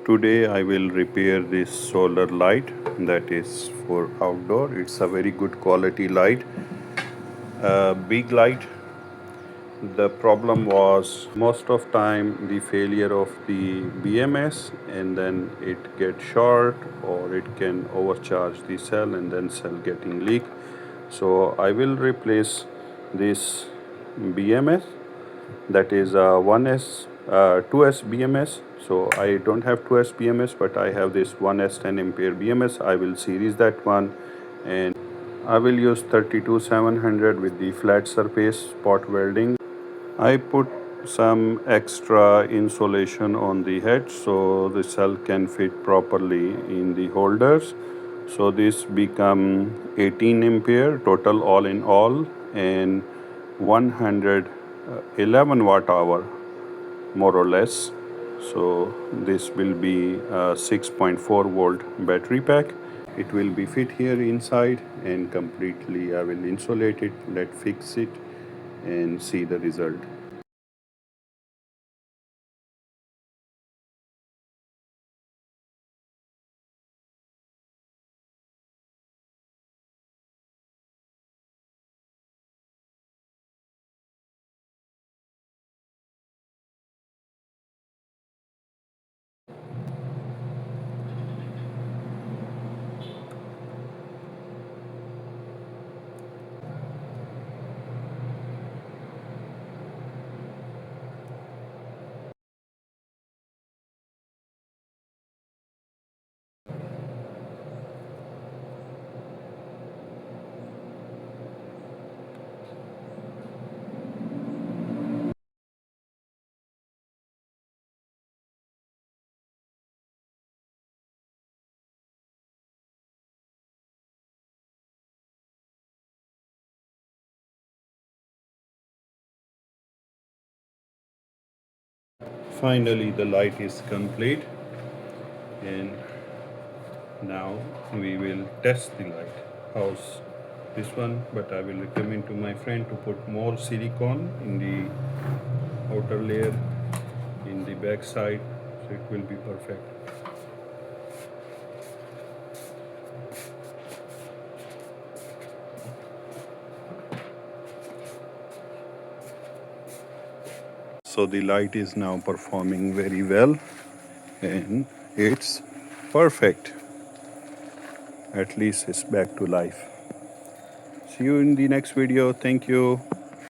Today I will repair this solar light that is for outdoor. It's a very good quality light, big light. The problem was most of time the failure of the BMS, and then it get short or it can overcharge the cell and then cell getting leak. So I will replace this BMS, that is 1S 2S BMS. So I don't have 2S BMS, but I have this 1S 10 ampere BMS. I will series that one, and I will use 32700 with the flat surface spot welding. I put some extra insulation on the head so the cell can fit properly in the holders. So this become 18 ampere total all in all, and 111 watt hour more or less. So this will be a 6.4 volt battery pack. It will be fit here inside, and completely I will insulate it. Let's fix it and see the result. Finally, the light is complete, and now we will test the light. How's this one? But I will recommend to my friend to put more silicone in the outer layer in the back side, so it will be perfect. So the light is now performing very well, and it's perfect. At least it's back to life. See you in the next video. Thank you.